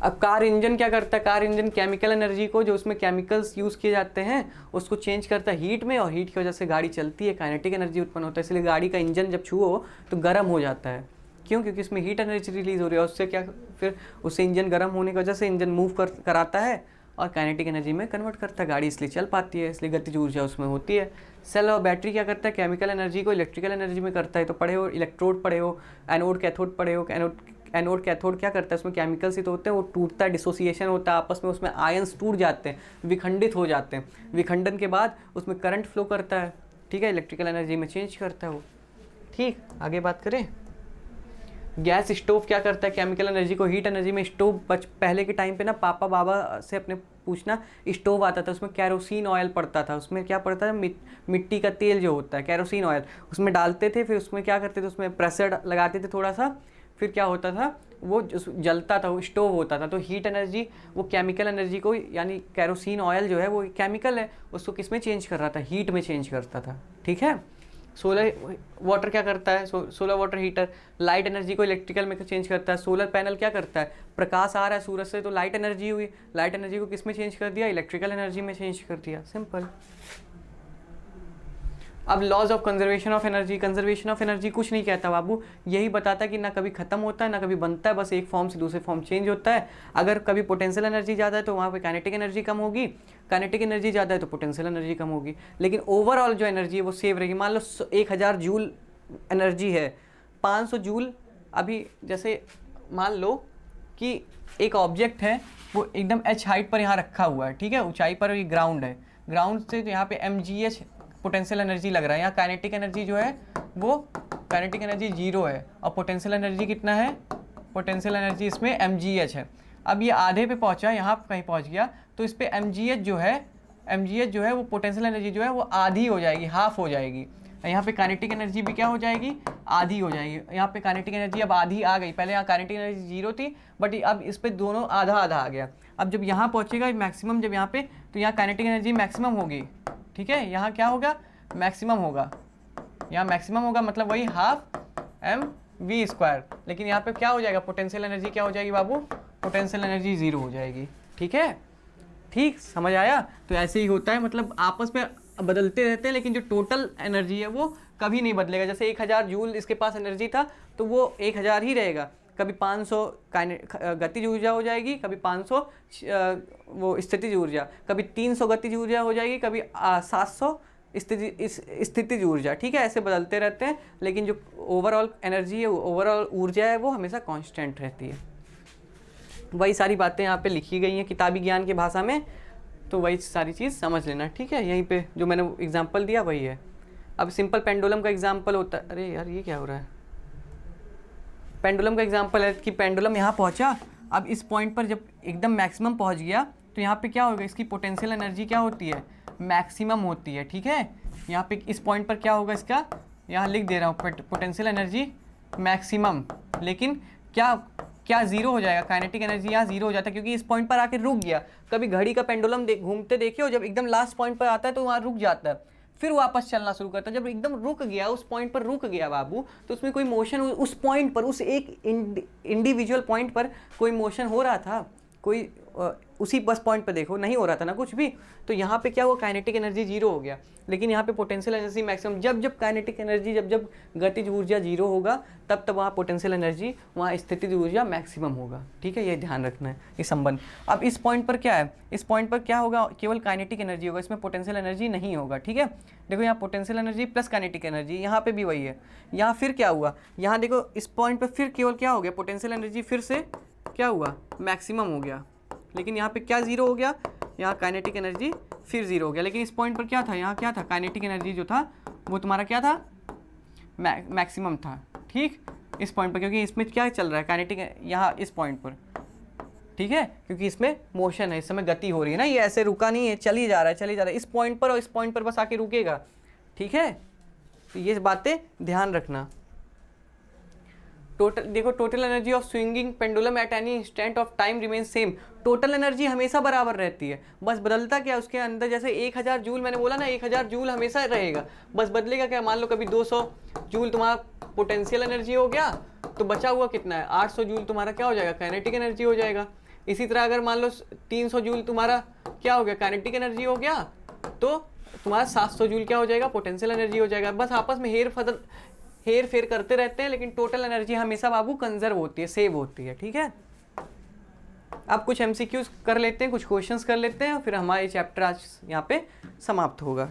अब कार इंजन क्या करता है? कार इंजन केमिकल एनर्जी को, जो उसमें केमिकल्स यूज़ किए जाते हैं, उसको चेंज करता है हीट में, और हीट की वजह से गाड़ी चलती है, काइनेटिक एनर्जी उत्पन्न होता है। इसलिए गाड़ी का इंजन जब छुओ तो गर्म हो जाता है। क्यों? क्योंकि इसमें हीट एनर्जी रिलीज हो रही है, उससे क्या, फिर उससे इंजन गर्म होने की वजह से इंजन मूव कराता है और काइनेटिक एनर्जी में कन्वर्ट करता है, गाड़ी इसलिए चल पाती है, इसलिए गतिज ऊर्जा उसमें होती है। सेल और बैटरी क्या करता है? केमिकल एनर्जी को इलेक्ट्रिकल एनर्जी में करता है। तो पढ़े हो, इलेक्ट्रोड पढ़े हो, एनोड कैथोड पढ़े हो। एनोड कैथोड क्या करता है? उसमें केमिकल्स ही तो होते हैं, वो टूटता है, डिसोसिएशन होता है आपस में, उसमें आयंस टूट जाते हैं, विखंडित हो जाते हैं। विखंडन के बाद उसमें करंट फ्लो करता है। ठीक है, इलेक्ट्रिकल एनर्जी में चेंज करता है वो। ठीक, आगे बात करें। गैस स्टोव क्या करता है? केमिकल एनर्जी को हीट एनर्जी में। स्टोव पहले के टाइम पे ना, पापा बाबा से अपने पूछना, स्टोव आता था, उसमें कैरोसिन ऑयल पड़ता था। उसमें क्या पड़ता था? मिट्टी का तेल जो होता है, कैरोसिन ऑयल, उसमें डालते थे, फिर उसमें क्या करते थे? उसमें प्रेशर लगाते थे थोड़ा सा, फिर क्या होता था? वो जलता था, वो स्टोव होता था। तो हीट एनर्जी, वो केमिकल एनर्जी को, यानी कैरोसिन ऑयल जो है वो केमिकल है, उसको किस में चेंज कर रहा था? हीट में चेंज करता था। ठीक है, सोलर वाटर क्या करता है? Solar water heater light energy को इलेक्ट्रिकल में चेंज करता है। सोलर पैनल क्या करता है? प्रकाश आ रहा है सूरज से, तो लाइट एनर्जी हुई, लाइट एनर्जी को किस में चेंज कर दिया? इलेक्ट्रिकल एनर्जी में चेंज कर दिया। सिंपल। अब laws of conservation of energy. Conservation of energy कुछ नहीं कहता बाबू, यही बताता है कि ना कभी खत्म होता है ना कभी बनता है, बस एक फॉर्म से दूसरे फॉर्म चेंज होता है। अगर कभी पोटेंशियल एनर्जी ज़्यादा है तो वहाँ पे काइनेटिक एनर्जी कम होगी, काइनेटिक एनर्जी ज़्यादा है तो पोटेंशियल एनर्जी कम होगी, लेकिन ओवरऑल जो एनर्जी है वो सेव रहेगी। मान लो 1000 जूल एनर्जी है, 500 जूल, अभी जैसे मान लो कि एक ऑब्जेक्ट है, वो एकदम h हाइट पर यहाँ रखा हुआ है, ठीक है, ऊंचाई पर, ये ग्राउंड है, ग्राउंड से यहाँ पे mgh पोटेंशियल एनर्जी लग रहा है। यहाँ काइनेटिक एनर्जी जो है वो, काइनेटिक एनर्जी 0 है, और पोटेंशियल एनर्जी कितना है? पोटेंशियल एनर्जी इसमें mgh है। अब ये आधे पे पहुँचा, यहाँ कहीं पहुँच गया, तो इस पर mgh जो है वो पोटेंशियल एनर्जी जो है वो आधी हो जाएगी, हाफ हो जाएगी। यहाँ पे काइनेटिक एनर्जी भी क्या हो जाएगी? आधी हो जाएगी। यहाँ पे काइनेटिक एनर्जी अब आधी आ गई, पहले यहाँ काइनेटिक एनर्जी 0 थी, बट अब इस पे दोनों आधा आधा आ गया। अब जब यहाँ पहुँचेगा मैक्सिमम, जब यहाँ पे, तो यहाँ काइनेटिक एनर्जी मैक्सिमम होगी। ठीक है, यहाँ क्या होगा? मैक्सिमम होगा, यहाँ मैक्सिमम होगा, मतलब वही हाफ mv²। लेकिन यहाँ पे क्या हो जाएगा? पोटेंशियल एनर्जी क्या हो जाएगी बाबू? पोटेंशियल एनर्जी 0 हो जाएगी। ठीक है, ठीक, समझ आया? तो ऐसे ही होता है, मतलब आपस में बदलते रहते हैं, लेकिन जो टोटल एनर्जी है वो कभी नहीं बदलेगा। जैसे 1000 जूल इसके पास एनर्जी था तो वो 1000 ही रहेगा। कभी 500 गतिज ऊर्जा हो जाएगी, कभी 500 वो स्थितिज ऊर्जा, कभी 300 गतिज ऊर्जा हो जाएगी, कभी 700 स्थितिज ऊर्जा। ठीक है, ऐसे बदलते रहते हैं, लेकिन जो ओवरऑल एनर्जी है, ओवरऑल ऊर्जा है, वो हमेशा कांस्टेंट रहती है। वही सारी बातें यहाँ पे लिखी गई हैं किताबी ज्ञान की भाषा में, तो वही सारी चीज़ समझ लेना, ठीक है। यहीं पे जो मैंने एग्जांपल दिया वही है। अब सिंपल पेंडुलम का एग्जांपल होता है, अरे यार ये क्या हो रहा है, पेंडुलम का एग्जांपल है कि पेंडुलम यहाँ पहुँचा, अब इस पॉइंट पर जब एकदम मैक्सिमम पहुँच गया तो यहाँ पे क्या होगा, इसकी पोटेंशियल एनर्जी क्या होती है, मैक्सिमम होती है, ठीक है। यहाँ पे इस पॉइंट पर क्या होगा इसका, यहाँ लिख दे रहा हूँ पोटेंशियल एनर्जी मैक्सिमम, लेकिन क्या क्या जीरो हो जाएगा, काइनेटिक एनर्जी यहाँ जीरो हो जाता है क्योंकि इस पॉइंट पर आके रुक गया। कभी घड़ी का पेंडुलम घूमते देखिए, जब एकदम लास्ट पॉइंट पर आता है तो वहाँ रुक जाता है, फिर वापस चलना शुरू करता है। जब एकदम रुक गया, उस पॉइंट पर रुक गया बाबू, तो उसमें कोई मोशन उस पॉइंट पर, उस एक इंडिविजुअल पॉइंट पर कोई मोशन हो रहा था, कोई उसी बस पॉइंट पर देखो नहीं हो रहा था ना कुछ भी, तो यहाँ पे क्या हुआ, काइनेटिक एनर्जी जीरो हो गया। लेकिन यहाँ पे पोटेंशियल एनर्जी मैक्सिमम, जब जब काइनेटिक एनर्जी, जब जब गतिज ऊर्जा जीरो होगा तब तब वहाँ पोटेंशियल एनर्जी, वहाँ स्थितिज ऊर्जा मैक्सिमम होगा, ठीक है। ये ध्यान रखना है ये संबंध। अब इस पॉइंट पर क्या है, इस पॉइंट पर क्या होगा, केवल काइनेटिक एनर्जी होगा, इसमें पोटेंशियल एनर्जी नहीं होगा, ठीक है। देखो यहाँ potential energy plus kinetic energy, यहाँ पे भी वही है। यहाँ फिर क्या हुआ, यहाँ देखो इस पॉइंट पर फिर केवल क्या हो गया, पोटेंशियल एनर्जी फिर से क्या हुआ, मैक्सिमम हो गया, लेकिन यहाँ पे क्या जीरो हो गया, यहाँ काइनेटिक एनर्जी फिर जीरो हो गया। लेकिन इस पॉइंट पर क्या था, यहाँ क्या था, काइनेटिक एनर्जी जो था वो तुम्हारा क्या था, मैक्सिमम था, ठीक। इस पॉइंट पर क्योंकि इसमें क्या चल रहा है, काइनेटिक यहाँ इस पॉइंट पर, ठीक है, क्योंकि इसमें मोशन है, इस समय गति हो रही है ना, ये ऐसे रुका नहीं है, चल ही जा रहा है, चल ही जा रहा है, इस पॉइंट पर और इस पॉइंट पर बस आके रुकेगा, ठीक है। तो ये बातें ध्यान रखना। टोटल देखो, total energy of swinging pendulum at any instant of time remain same. Total energy हमेशा बराबर रहती है, बस बदलता क्या उसके अंदर, जैसे 1000 जूल मैंने बोला ना, 1000 जूल हमेशा रहेगा, बस बदलेगा क्या, मान लो कभी 200 जूल तुम्हारा पोटेंशियल एनर्जी हो गया, तो बचा हुआ कितना है, 800 जूल तुम्हारा क्या हो जाएगा, काइनेटिक एनर्जी हो जाएगा। इसी तरह अगर मान लो 300 जूल तुम्हारा क्या हो गया, काइनेटिक एनर्जी हो गया, तो तुम्हारा 700 जूल क्या हो जाएगा, पोटेंशियल एनर्जी हो जाएगा। बस आपस में हेर फेर करते रहते हैं, लेकिन टोटल एनर्जी हमेशा बाबू कंजर्व होती है, सेव होती है, ठीक है। अब कुछ एमसीक्यूज कर लेते हैं, कुछ क्वेश्चंस कर लेते हैं, और फिर हमारा ये चैप्टर आज यहाँ पे समाप्त होगा।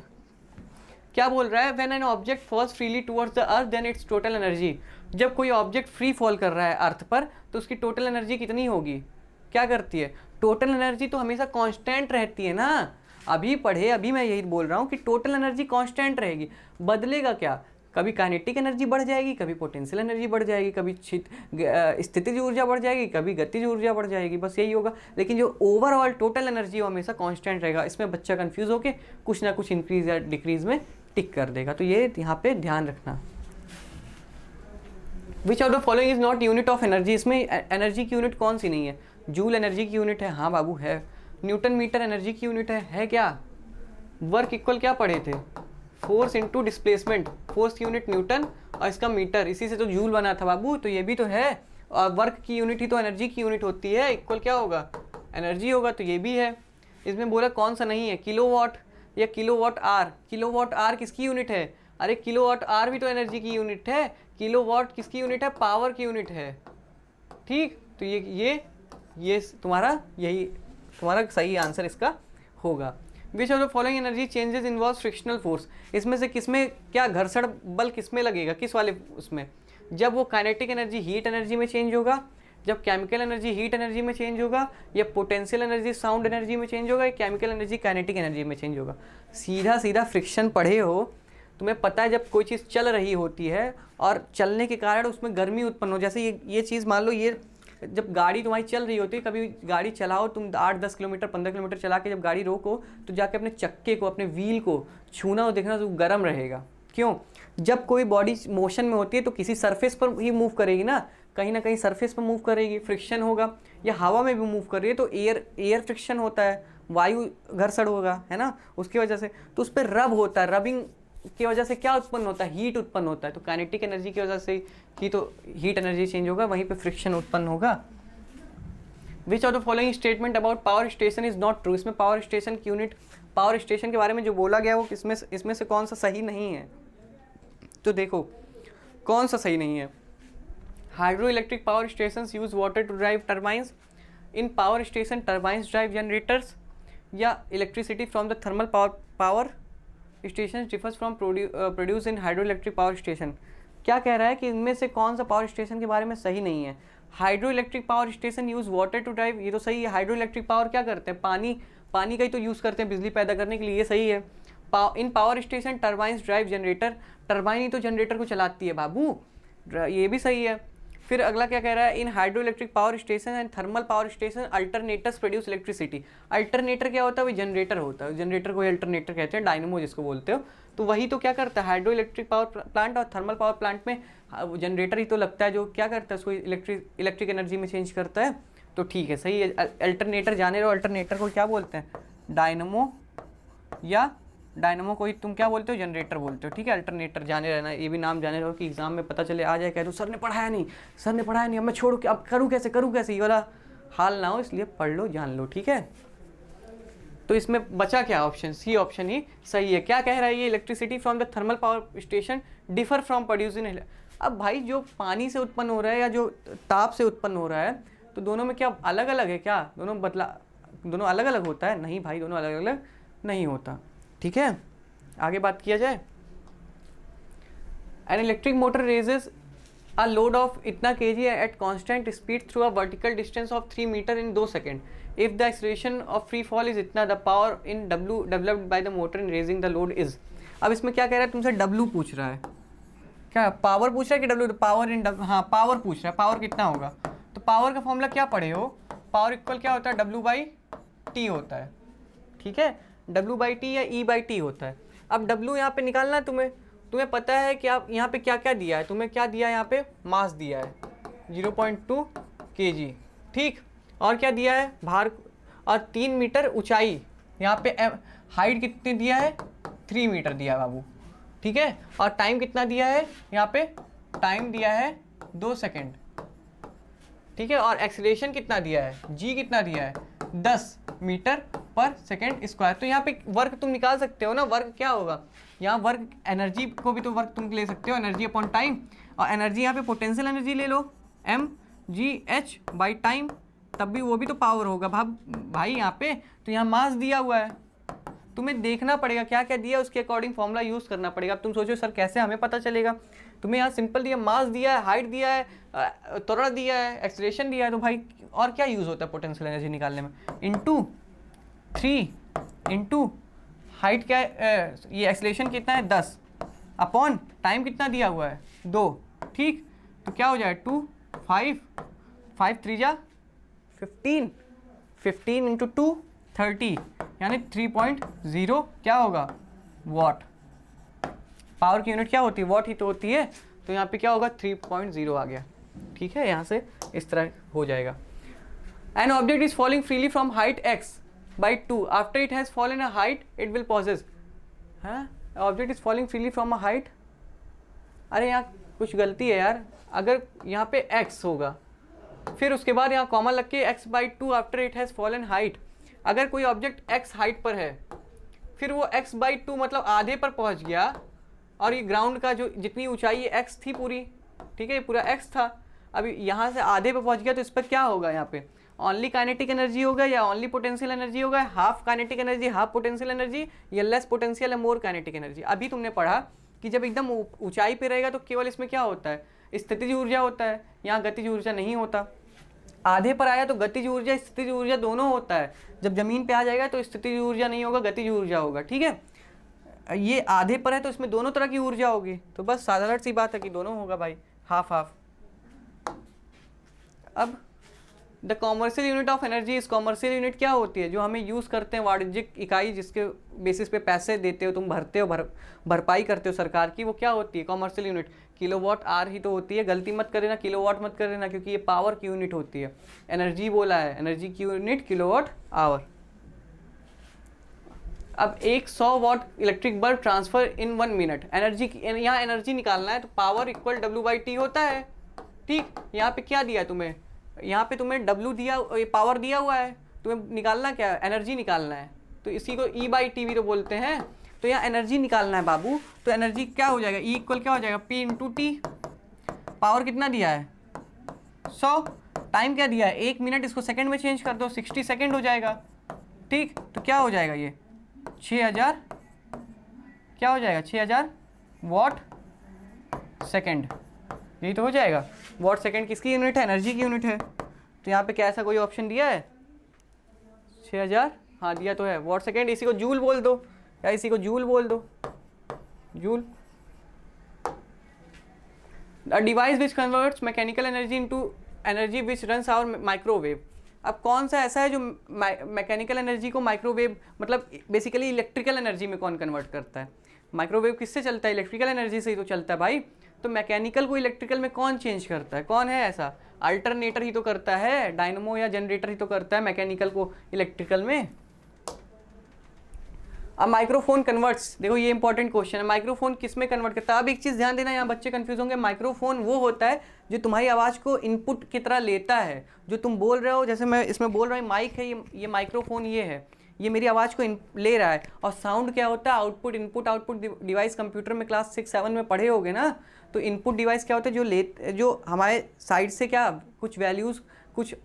क्या बोल रहा है, when an object falls freely towards the earth then its total energy. जब कोई ऑब्जेक्ट फ्री फॉल कर रहा है अर्थ पर, तो उसकी टोटल एनर्जी कितनी होगी, क्या करती है, टोटल एनर्जी तो हमेशा कांस्टेंट रहती है ना, अभी पढ़े, अभी मैं यही बोल रहा हूँ कि टोटल एनर्जी कांस्टेंट रहेगी, बदलेगा क्या, कभी काइनेटिक एनर्जी बढ़ जाएगी, कभी पोटेंशियल एनर्जी बढ़ जाएगी, कभी स्थितिज ऊर्जा बढ़ जाएगी, कभी गतिज ऊर्जा बढ़ जाएगी, बस यही होगा। लेकिन जो ओवरऑल टोटल एनर्जी वो हमेशा कांस्टेंट रहेगा। इसमें बच्चा कंफ्यूज होकर कुछ ना कुछ इंक्रीज या डिक्रीज में टिक कर देगा, तो ये यहाँ पे ध्यान रखना। Which of the following is not unit of energy, इसमें एनर्जी की यूनिट कौन सी नहीं है, जूल एनर्जी की यूनिट है, हाँ बाबू है। न्यूटन मीटर एनर्जी की यूनिट है क्या, वर्क इक्वल क्या पढ़े थे, फोर्स इंटू डिस्प्लेसमेंट, फोर्स की यूनिट न्यूटन और इसका मीटर, इसी से तो जूल बना था बाबू, तो ये भी तो है। और वर्क की यूनिट ही तो एनर्जी की यूनिट होती है, इक्वल क्या होगा, एनर्जी होगा, तो ये भी है। इसमें बोला कौन सा नहीं है, किलोवाट या किलोवाट आर। किलोवाट आर किसकी यूनिट है, अरे किलोवाट आर भी तो एनर्जी की यूनिट है, किलोवाट किसकी यूनिट है, पावर की यूनिट है, ठीक। तो ये तुम्हारा यही तुम्हारा सही आंसर इसका होगा। Which of the following energy changes involve frictional force, इसमें से किसमें क्या घर्षण बल किसमें लगेगा, किस वाले उसमें, जब वो काइनेटिक एनर्जी हीट एनर्जी में चेंज होगा, जब केमिकल एनर्जी हीट एनर्जी में चेंज होगा, या पोटेंशियल एनर्जी साउंड एनर्जी में चेंज होगा, या केमिकल एनर्जी काइनेटिक एनर्जी में चेंज होगा। सीधा सीधा फ्रिक्शन पढ़े हो, तुम्हें पता है जब कोई चीज़ चल रही होती है और चलने के कारण उसमें गर्मी उत्पन्न हो, जैसे ये चीज़ मान लो, ये जब गाड़ी तुम्हारी चल रही होती है, कभी गाड़ी चलाओ तुम 8-10 किलोमीटर 15 किलोमीटर चला के, जब गाड़ी रोको तो जाके अपने चक्के को, अपने व्हील को छूना और देखना तो गर्म रहेगा। क्यों, जब कोई बॉडी मोशन में होती है तो किसी सरफेस पर ही मूव करेगी ना कहीं सरफेस पर मूव करेगी, फ्रिक्शन होगा, या हवा में भी मूव कर रही है तो एयर फ्रिक्शन होता है, वायु घर्षण होगा, है ना, उसकी वजह से तो उस पर रब होता है, रबिंग की वजह से क्या उत्पन्न होता है, हीट उत्पन्न होता है। तो काइनेटिक एनर्जी की वजह से ही तो हीट एनर्जी चेंज होगा, वहीं पे फ्रिक्शन उत्पन्न होगा। Which of the following statement about power station is not true, इसमें पावर स्टेशन की यूनिट, पावर स्टेशन के बारे में जो बोला गया वो इसमें से कौन सा सही नहीं है, तो देखो कौन सा सही नहीं है। Hydro electric power station use water to drive turbines, in power station turbines drive generators, या electricity from the thermal power station differs from produce in hydro electric power station. क्या कह रहा है कि इनमें से कौन सा पावर स्टेशन के बारे में सही नहीं है। Hydro electric power station use water to drive, ये तो सही है। हाइड्रो इलेक्ट्रिक पावर क्या करते हैं, पानी का ही तो यूज़ करते हैं बिजली पैदा करने के लिए, ये सही है। In power station turbines drive generator, turbine ही तो जनरेटर को चलाती है बाबू, ये भी सही है। फिर अगला क्या कह रहा है, इन hydro electric power station and thermal power station alternators produce electricity. Alternator क्या होता है, वही जनरेटर होता है, जनरेटर को अल्टरनेटर कहते हैं, डायनमो जिसको बोलते हो। तो वही तो क्या करता है, हाइड्रो इलेक्ट्रिक पावर प्लांट और थर्मल पावर प्लांट में जनरेटर ही तो लगता है जो क्या करता है, उसको इलेक्ट्रिक एनर्जी में चेंज करता है। तो ठीक है, सही है। अल्टरनेटर जाने रहो, अल्टरनेटर को क्या बोलते हैं, डायनमो, या डायनमो को ही तुम क्या बोलते हो, जनरेटर बोलते हो। ठीक है, अल्टरनेटर जाने रहना, ये भी नाम जाने रहो कि एग्जाम में पता चले आ जाए, कह दो सर ने पढ़ाया नहीं, सर ने पढ़ाया नहीं, अब मैं छोड़ू, अब करूँ कैसे, ये वाला हाल ना हो, इसलिए पढ़ लो, जान लो। ठीक है, तो इसमें बचा क्या ऑप्शन, सी ऑप्शन ही सही है। क्या कह रहा है ये, electricity from the thermal power station differ from producing. अब भाई जो पानी से उत्पन्न हो रहा है या जो ताप से उत्पन्न हो रहा है, तो दोनों में क्या अलग अलग है क्या, दोनों अलग अलग होता है? नहीं भाई, दोनों अलग अलग नहीं होता। ठीक है, आगे बात किया जाए। An electric motor raises a load of इतना kg at constant speed through a vertical distance of 3 metre in 2 second. If the acceleration of free fall is इतना, the power in W developed by the motor in raising the load is. अब इसमें क्या कह रहा है, तुमसे W पूछ रहा है, क्या पावर पूछ रहा है कि W, पावर इन हाँ पावर पूछ रहा है, पावर कितना होगा। तो पावर का फॉर्मूला क्या पढ़े हो, पावर इक्वल क्या होता है, W/T होता है। ठीक है, W/T या E/T होता है। अब W यहाँ पे निकालना है तुम्हें पता है कि आप यहाँ पे क्या क्या दिया है, तुम्हें क्या दिया है, यहाँ पे मास दिया है 0.2 kg। ठीक, और क्या दिया है, भार, और 3 मीटर ऊंचाई, यहाँ पे हाइट कितनी दिया है, 3 मीटर दिया है बाबू। ठीक है, और टाइम कितना दिया है, यहाँ पे टाइम दिया है 2 सेकेंड। ठीक है, और एक्सीलरेशन कितना दिया है, G कितना दिया है, 10 मीटर पर सेकेंड स्क्वायर। तो यहाँ पे वर्क तुम निकाल सकते हो ना, वर्क क्या होगा, यहाँ वर्क एनर्जी को भी तो वर्क तुम ले सकते हो, एनर्जी अपॉन टाइम, और एनर्जी यहाँ पे पोटेंशियल एनर्जी ले लो, mgh बाई टाइम, तब भी वो भी तो पावर होगा भाई यहाँ पे। तो यहाँ मास दिया हुआ है, तुम्हें देखना पड़ेगा क्या क्या दिया, उसके अकॉर्डिंग फॉर्मूला यूज़ करना पड़ेगा। अब तुम सोचो सर कैसे हमें पता चलेगा, तुम्हें यहाँ सिंपल दिया, मास दिया है, हाइट दिया है, त्वरण दिया है, एक्सीलरेशन दिया है, तो भाई और क्या यूज़ होता है पोटेंशियल एनर्जी निकालने में, इंटू 3 इंटू हाइट क्या है, ये एक्सीलरेशन कितना है 10 अपॉन टाइम कितना दिया हुआ है 2। ठीक, तो क्या हो जाए 2 5 5 3 जा 15 15 इंटू 2 30, यानी 3.0 क्या होगा, वॉट। पावर की यूनिट क्या होती है, वॉट ही तो होती है, तो यहाँ पे क्या होगा 3.0 आ गया। ठीक है, यहाँ से इस तरह हो जाएगा। An object is falling freely from height x by 2 after it has fallen a height it will possess, हाँ object is falling freely from a height. अरे यहाँ कुछ गलती है यार, अगर यहाँ पे x होगा, फिर उसके बाद यहाँ कॉमा लग के x/2 after it has fallen height. अगर कोई ऑब्जेक्ट x हाइट पर है, फिर वो x/2 मतलब आधे पर पहुँच गया, और ये ग्राउंड का जो जितनी ऊंचाई है x थी पूरी, ठीक है, ये पूरा x था, अभी यहाँ से आधे पे पहुँच गया, तो इस पर क्या होगा, यहाँ पे ओनली काइनेटिक एनर्जी होगा या ओनली पोटेंशियल एनर्जी होगा, half kinetic energy half potential energy, या लेस पोटेंशियल या मोर काइनेटिक एनर्जी। अभी तुमने पढ़ा कि जब एकदम ऊंचाई पे रहेगा तो केवल इसमें क्या होता है, स्थितिज ऊर्जा होता है, यहाँ गतिज ऊर्जा नहीं होता। आधे पर आया तो गतिज ऊर्जा स्थितिज ऊर्जा दोनों होता है, जब जमीन पे आ जाएगा तो स्थितिज ऊर्जा नहीं होगा, गतिज ऊर्जा होगा। ठीक है, ये आधे पर है तो इसमें दोनों तरह की ऊर्जा होगी, तो बस साधारण सी बात है कि दोनों होगा भाई, हाफ हाफ। अब the commercial unit of energy इस, कॉमर्शियल यूनिट क्या होती है, जो हमें यूज़ करते हैं, वाणिज्यिक इकाई जिसके बेसिस पे पैसे देते हो तुम, भरते हो, भरपाई करते हो सरकार की, वो क्या होती है कॉमर्शियल यूनिट, किलोवाट आवर ही तो होती है। गलती मत कर देना, किलोवाट मत कर देना, क्योंकि ये पावर की यूनिट होती है, एनर्जी बोला है, एनर्जी की यूनिट किलोवाट आवर। अब एक 100 what electric bulb transfer in 1 minute, energy, यहाँ एनर्जी निकालना है, तो पावर इक्वल W/T होता है। ठीक, यहाँ पे क्या दिया तुम्हें, यहाँ पे तुम्हें W दिया, पावर दिया हुआ है, तुम्हें निकालना क्या है, एनर्जी निकालना है, तो इसी को E/T भी तो बोलते हैं। तो यहाँ एनर्जी निकालना है बाबू, तो एनर्जी क्या हो जाएगा, E इक्वल क्या हो जाएगा P इंटू टी। पावर कितना दिया है 100, टाइम क्या दिया है 1 मिनट, इसको सेकंड में चेंज कर दो 60 सेकंड हो जाएगा। ठीक, तो क्या हो जाएगा ये 6000, क्या हो जाएगा 6000 वॉट सेकंड। यही तो हो जाएगा। वॉट सेकेंड किसकी यूनिट है? एनर्जी की यूनिट है। तो यहाँ पे क्या ऐसा कोई ऑप्शन दिया है? 6000, हाँ दिया तो है। वॉट सेकेंड, इसी को जूल बोल दो या इसी को जूल बोल दो, joule. A device which converts mechanical energy into energy which runs our microwave. अब कौन सा ऐसा है जो मैकेनिकल एनर्जी को माइक्रोवेव, मतलब बेसिकली इलेक्ट्रिकल एनर्जी में कौन कन्वर्ट करता है? माइक्रोवेव किससे चलता है? इलेक्ट्रिकल एनर्जी से ही तो चलता है भाई। तो मैकेनिकल को इलेक्ट्रिकल में कौन चेंज करता है? कौन है ऐसा? अल्टरनेटर ही तो करता है, डायनमो या जनरेटर ही तो करता है मैकेनिकल को इलेक्ट्रिकल में। अब माइक्रोफोन कन्वर्ट्स, देखो ये इंपॉर्टेंट क्वेश्चन है, माइक्रोफोन किस में कन्वर्ट करता है? अब एक चीज़ ध्यान देना, यहाँ बच्चे कंफ्यूज होंगे। माइक्रोफोन वो होता है जो तुम्हारी आवाज़ को इनपुट की तरह लेता है, जो तुम बोल रहे हो, जैसे मैं इसमें बोल रहा हूँ माइक है, ये माइक्रोफोन ये है, ये मेरी आवाज़ को ले रहा है। और साउंड क्या होता है? Output, input output device. Computer में क्लास 6-7 में पढ़े होगे ना। तो इनपुट डिवाइस क्या होता है? जो हमारे साइड से क्या कुछ वैल्यूज़, कुछ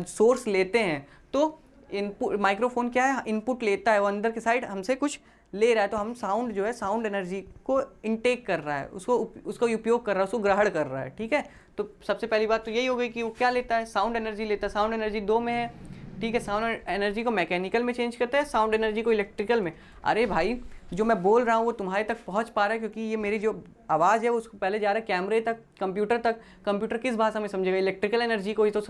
सोर्स लेते हैं। तो इनपुट, माइक्रोफोन क्या है? इनपुट लेता है, वो अंदर की साइड हमसे कुछ ले रहा है। तो हम साउंड जो है, साउंड एनर्जी को इनटेक कर रहा है, उसको उपयोग कर रहा है, उसको ग्रहण कर रहा है। ठीक है, तो सबसे पहली बात तो यही हो गई कि वो क्या लेता है? साउंड एनर्जी लेता है। साउंड एनर्जी दो में है, ठीक है। साउंड एनर्जी को मैकेनिकल में चेंज करता है, साउंड एनर्जी को इलेक्ट्रिकल में। अरे भाई, जो मैं बोल रहा हूँ वो तुम्हारे तक पहुँच पा रहा है, क्योंकि ये मेरी जो आवाज़ है वो उसको पहले जा रहा है कैमरे तक, कंप्यूटर तक। कंप्यूटर किस भाषा में समझेगा? इलेक्ट्रिकल एनर्जी को ही तो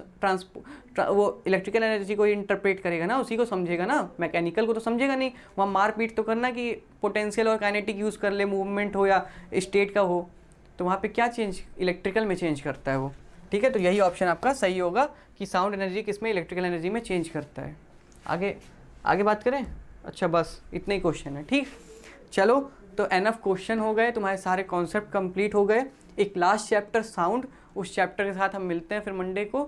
वो इलेक्ट्रिकल एनर्जी को ही इंटरप्रेट करेगा ना, उसी को समझेगा ना, मैकेनिकल को तो समझेगा नहीं। वहाँ मारपीट तो करना कि पोटेंशियल और काइनेटिक यूज़ कर ले, मूवमेंट हो या स्टेट का हो। तो वहाँ पे क्या चेंज? इलेक्ट्रिकल में चेंज करता है वो। ठीक है, तो यही ऑप्शन आपका सही होगा कि साउंड एनर्जी किस में? इलेक्ट्रिकल एनर्जी में चेंज करता है। आगे बात करें? अच्छा, बस इतने ही क्वेश्चन है। ठीक, चलो तो एनफ क्वेश्चन हो गए, तुम्हारे सारे कॉन्सेप्ट कंप्लीट हो गए। एक लास्ट चैप्टर साउंड, उस चैप्टर के साथ हम मिलते हैं फिर मंडे को।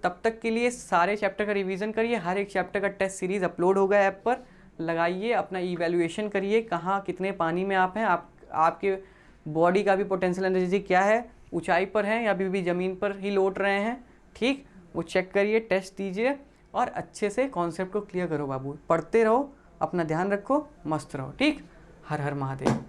तब तक के लिए सारे चैप्टर का रिवीजन करिए। हर एक चैप्टर का टेस्ट सीरीज़ अपलोड होगा ऐप पर, लगाइए, अपना इवैल्यूएशन करिए, कहाँ कितने पानी में आप हैं, आपके बॉडी का भी पोटेंशियल एनर्जी क्या है, ऊंचाई पर हैं या अभी भी ज़मीन पर ही लौट रहे हैं। ठीक, वो चेक करिए, टेस्ट दीजिए और अच्छे से कॉन्सेप्ट को क्लियर करो बाबू। पढ़ते रहो, अपना ध्यान रखो, मस्त रहो। ठीक, हर हर महादेव।